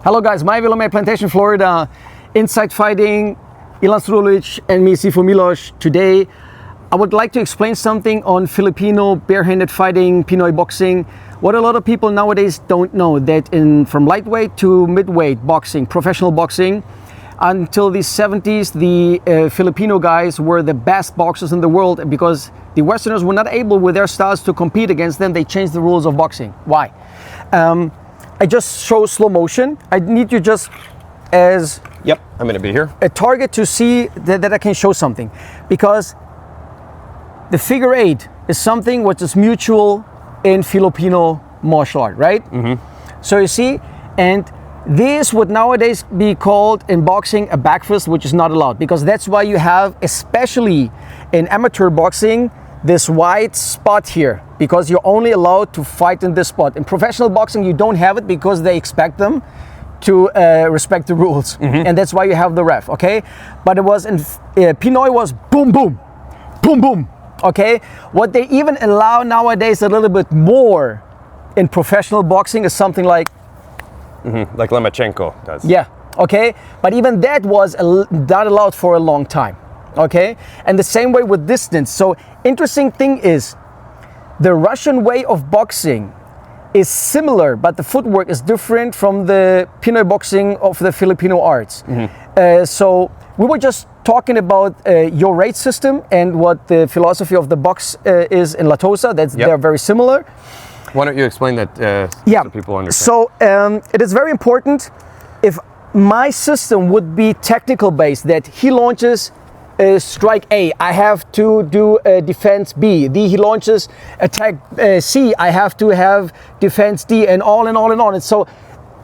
Hello guys, my Vilome Plantation, Florida. Inside Fighting, Ilan Strulic and me, Sifo Milos. Today, I would like to explain something on Filipino barehanded fighting, Pinoy boxing. What a lot of people nowadays don't know, that from lightweight to midweight boxing, professional boxing, until the 70s, the Filipino guys were the best boxers in the world because the Westerners were not able with their styles to compete against them. They changed the rules of boxing. Why? I just show slow motion. I need you just as Yep, I'm gonna be here. a target to see that I can show something, because the figure eight is something which is mutual in Filipino martial art, right? So you see, and this would nowadays be called in boxing a backfist, which is not allowed, because that's why you have, especially in amateur boxing, this white spot here, because you're only allowed to fight in this spot. In professional boxing, you don't have it because they expect them to respect the rules, and that's why you have the ref, okay? But it was in Pinoy was boom, boom, boom, boom, okay? What they even allow nowadays a little bit more in professional boxing is something like, Like Lemachenko does. yeah, okay? But even that was not allowed for a long time, okay? And the same way with distance. So interesting thing is, the Russian way of boxing is similar, but the footwork is different from the Pinoy boxing of the Filipino arts. So we were just talking about your rate system and what the philosophy of the box is in Latosa. They're very similar. Why don't you explain that so people understand? So it is very important. If my system would be technical based, that he launches strike A, I have to do defense B. He launches attack C, I have to have defense D, and on and on and on. And so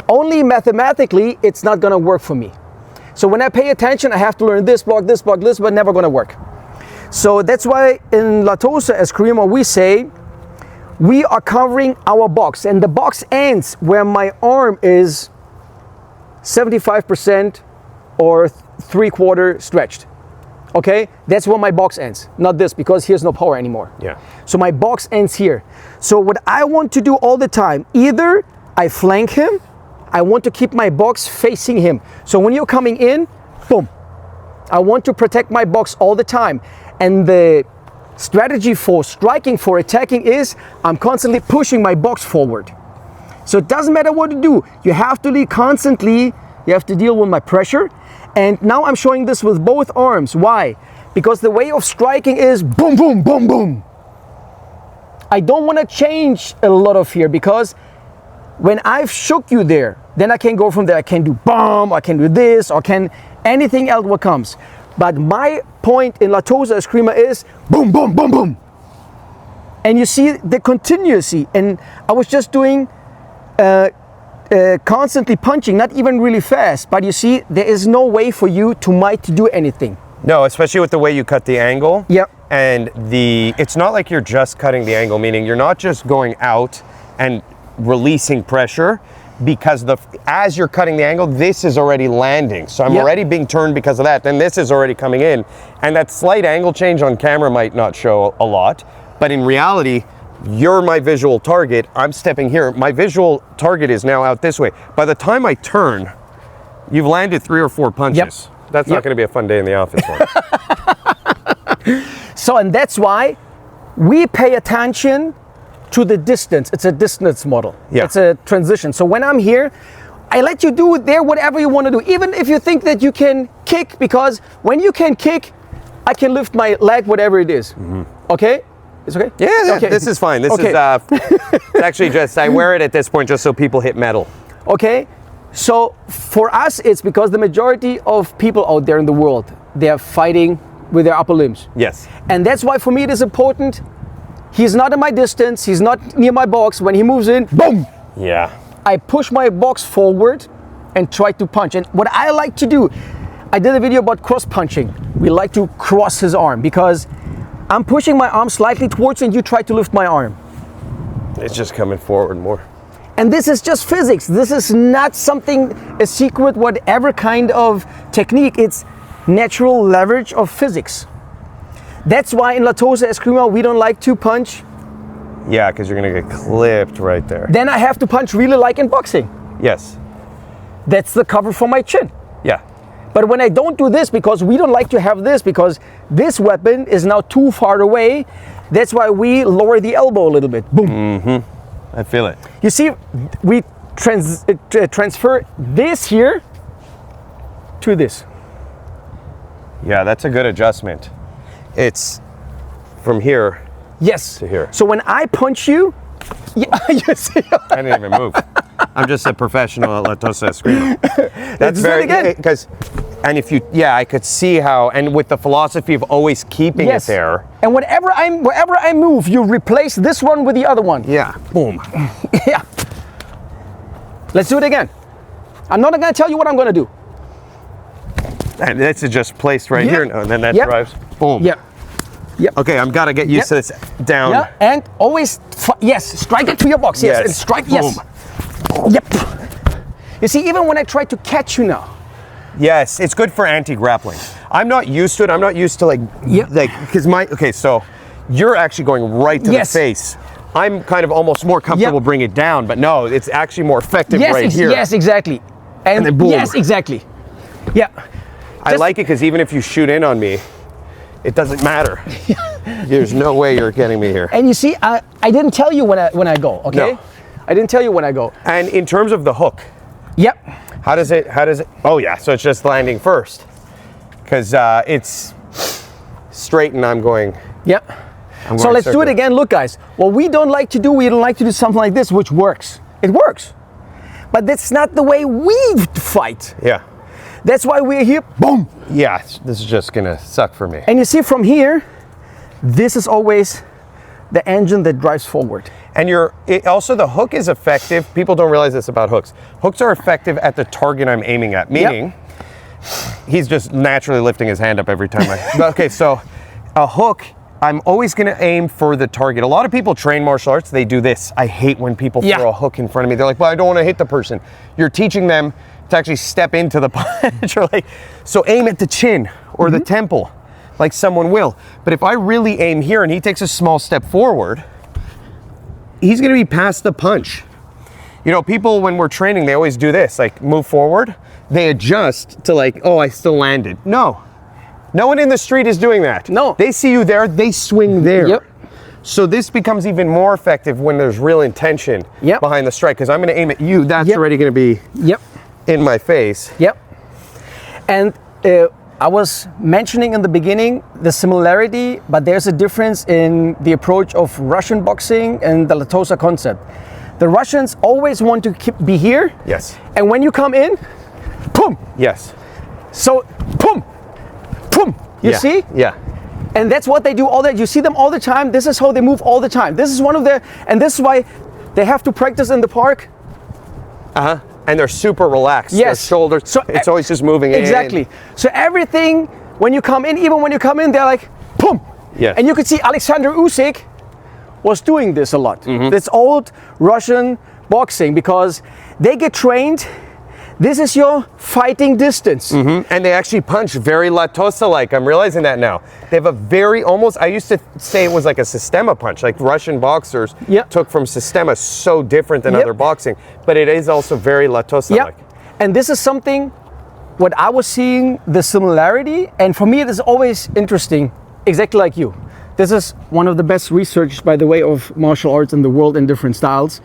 only mathematically, it's not gonna work for me. So when I pay attention, I have to learn this block, but never gonna work. So that's why in Latosa Escrima, we say, we are covering our box, and the box ends where my arm is 75% or 3/4 stretched. Okay, that's where my box ends, not this, because here's no power anymore. Yeah. So my box ends here. So what I want to do all the time, either I flank him, I want to keep my box facing him. So when you're coming in, boom, I want to protect my box all the time. And the strategy for striking, for attacking is, I'm constantly pushing my box forward. So it doesn't matter what you do, you have to constantly, you have to deal with my pressure. And now I'm showing this with both arms. Why? Because the way of striking is boom, boom, boom, boom. I don't want to change a lot of here, because when I've shook you there, then I can go from there. I can do bomb, I can do this, or can anything else what comes. But my point in Latosa Escrima is boom, boom, boom, boom. And you see the continuity. And I was just doing constantly punching, not even really fast, but you see, there is no way for you to do anything. No, especially with the way you cut the angle. Yep. And it's not like you're just cutting the angle, meaning you're not just going out and releasing pressure, because as you're cutting the angle, this is already landing. So I'm already being turned because of that. Then this is already coming in. And that slight angle change on camera might not show a lot, but in reality, you're my visual target. I'm stepping here. My visual target is now out this way. By the time I turn, you've landed 3 or 4 punches. Yep. That's not going to be a fun day in the office. So, and that's why we pay attention to the distance. It's a distance model. Yeah. It's a transition. So when I'm here, I let you do there whatever you want to do. Even if you think that you can kick, because when you can kick, I can lift my leg, whatever it is. Okay? It's okay? Yeah, okay. This is fine. This Okay. is it's actually just, I wear it at this point just so people hit metal. Okay, so for us, it's because the majority of people out there in the world, they are fighting with their upper limbs. Yes. And that's why for me it is important. He's not in my distance, he's not near my box. When he moves in, boom! Yeah. I push my box forward and try to punch. And what I like to do, I did a video about cross punching. We like to cross his arm, because I'm pushing my arm slightly towards you and you try to lift my arm. It's just coming forward more. And this is just physics. This is not something, a secret, whatever kind of technique. It's natural leverage of physics. That's why in Latosa Escrima, we don't like to punch. Yeah, because you're going to get clipped right there. Then I have to punch really like in boxing. Yes. That's the cover for my chin. Yeah. But when I don't do this, because we don't like to have this, because this weapon is now too far away, that's why we lower the elbow a little bit. Boom. Mm-hmm. I feel it. You see, we transfer this here to this. Yeah, that's a good adjustment. It's from here Yes. to here. So when I punch you, yeah, you see. I didn't even move. I'm just a professional at Latosa Escrima. That's very good. Because, and if you, yeah, I could see how, and with the philosophy of always keeping it there. And wherever I move, you replace this one with the other one. Yeah. Boom. Yeah. Let's do it again. I'm not going to tell you what I'm going to do. And this is just placed right here, and then that drives. Boom. Yep. Yep. Okay, I'm gotta get used to this down. Yeah, and always, yes, strike it to your box. Yes, and strike. Boom. Yes. Yep. You see, even when I try to catch you now. Yes, it's good for anti-grappling. I'm not used to it. I'm not used to like, because okay, so you're actually going right to the face. I'm kind of almost more comfortable bringing it down, but no, it's actually more effective right here. Yes, exactly. And then boom. Yes, exactly. Yeah. I like it because even if you shoot in on me, it doesn't matter. There's no way you're getting me here. And you see, I didn't tell you when I go, okay? No. I didn't tell you when I go. And in terms of the hook. Yep. How does it, oh yeah, so it's just landing first. Because it's straight and I'm going. Yep. So let's do it again. Look guys, what we don't like to do something like this, which works. It works. But that's not the way we fight. Yeah. That's why we're here, boom. Yeah, this is just gonna suck for me. And you see from here, this is always the engine that drives forward. And also the hook is effective. People don't realize this about hooks. Hooks are effective at the target I'm aiming at, meaning he's just naturally lifting his hand up every time okay, so a hook, I'm always gonna aim for the target. A lot of people train martial arts, they do this. I hate when people throw a hook in front of me. They're like, well, I don't wanna hit the person. You're teaching them to actually step into the punch, or so aim at the chin or the temple, like someone will. But if I really aim here and he takes a small step forward, he's gonna be past the punch. You know, people when we're training, they always do this, like move forward, they adjust to like, oh, I still landed. No one in the street is doing that. No. They see you there, they swing there. Yep. So this becomes even more effective when there's real intention behind the strike, because I'm gonna aim at you, that's already gonna be in my face. Yep. And I was mentioning in the beginning the similarity, but there's a difference in the approach of Russian boxing and the Latosa concept. The Russians always want to be here. Yes. And when you come in, boom. Yes. So, boom, boom. You see? Yeah. And that's what they do all that. You see them all the time. This is how they move all the time. This is one of their, and this is why they have to practice in the park. Uh-huh. And they're super relaxed. Yes. Their shoulders, so it's always just moving in. Exactly. So everything, when you come in, even when you come in, they're like, boom. Yeah. And you could see Alexander Usyk was doing this a lot. This old Russian boxing, because they get trained. This is your fighting distance. And they actually punch very Latosa-like. I'm realizing that now. They have a very, almost, I used to say it was like a Sistema punch, like Russian boxers took from Sistema, so different than other boxing, but it is also very Latosa-like. And this is something, what I was seeing, the similarity, and for me it is always interesting, exactly like you. This is one of the best research, by the way, of martial arts in the world in different styles.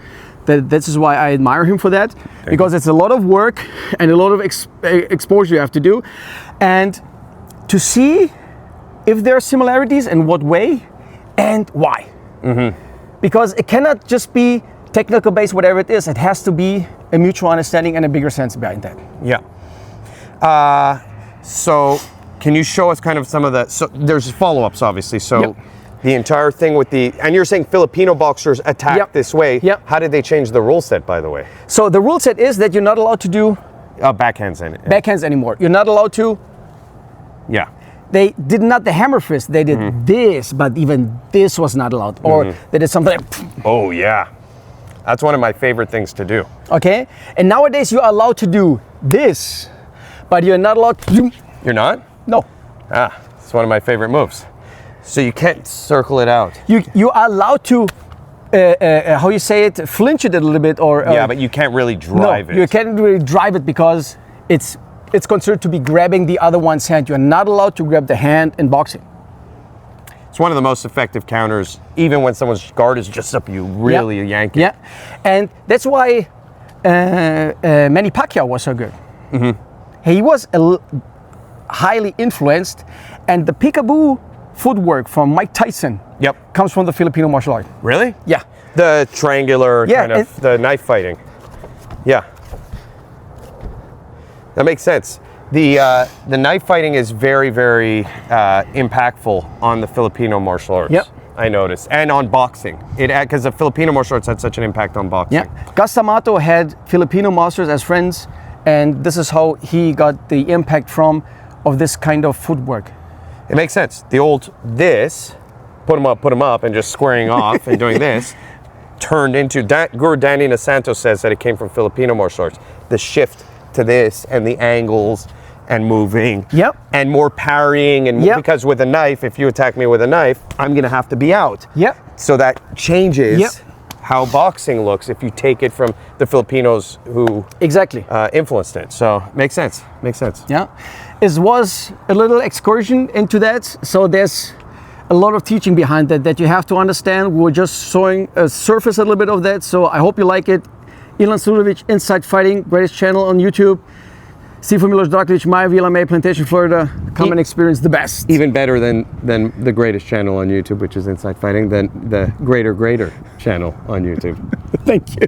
This is why I admire him for that, because it's a lot of work and a lot of exposure you have to do. And to see if there are similarities and what way and why. Because it cannot just be technical based, whatever it is, it has to be a mutual understanding and a bigger sense behind that. Yeah. So can you show us kind of some of the, so there's follow-ups obviously, so the entire thing with the, and you're saying Filipino boxers attack this way. How did they change the rule set, by the way? So the rule set is that you're not allowed to do backhands anymore. You're not allowed to. Yeah. They did not the hammer fist. They did this, but even this was not allowed. Or they did something like, oh yeah. That's one of my favorite things to do. Okay. And nowadays you're allowed to do this, but you're not allowed to. You're not? No. Ah, it's one of my favorite moves. So you can't circle it out. You are allowed to how you say it, flinch it a little bit, or Yeah, but you can't really drive it. you can't really drive it because it's considered to be grabbing the other one's hand. You're not allowed to grab the hand in boxing. It's one of the most effective counters, even when someone's guard is just up, you really yank it. Yeah, and that's why Manny Pacquiao was so good. He was highly influenced, and the Peekaboo footwork from Mike Tyson comes from the Filipino martial art. Really? Yeah. The triangular kind of, the knife fighting. Yeah. That makes sense. The knife fighting is very, very impactful on the Filipino martial arts. Yep. I noticed, and on boxing. Because the Filipino martial arts had such an impact on boxing. Yeah. Gus D'Amato had Filipino masters as friends, and this is how he got the impact of this kind of footwork. It makes sense. The old put 'em up, and just squaring off and doing this, turned into, Guru Danny Nasanto says that it came from Filipino martial arts. The shift to this and the angles and moving and more parrying and because with a knife, if you attack me with a knife, I'm gonna have to be out. So that changes how boxing looks if you take it from the Filipinos who influenced it. So makes sense. Yeah, it was a little excursion into that. So there's a lot of teaching behind that you have to understand. We're just showing a surface a little bit of that. So I hope you like it. Ilan Sudovic, Inside Fighting, greatest channel on YouTube. Stephen Milos Drakovic, my Villa May, Plantation, Florida. Come and experience the best. Even better than the greatest channel on YouTube, which is Inside Fighting, than the greater channel on YouTube. Thank you.